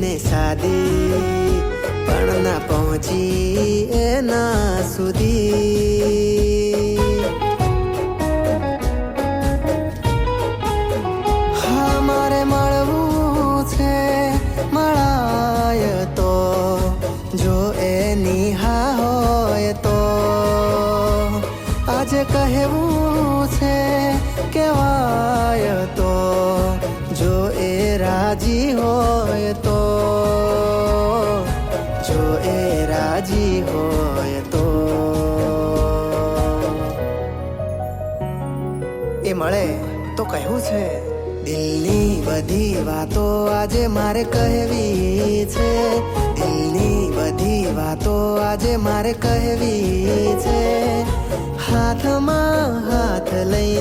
ને સાદી પણ ના પહોંચી એના સુધી. હા મારે મળવું છે, મળાય તો જો એની હા હોય તો. આજે કહેવું છે કહેવાય તો જો એ રાજી હોય તો. જો એ રાજી હોય તો. એ મળે તો કહેવું છે. દિલની બધી વાતો આજે મારે કહેવી છે. દિલની બધી વાતો આજે મારે કહેવી છે. હાથમાં હાથ લઈને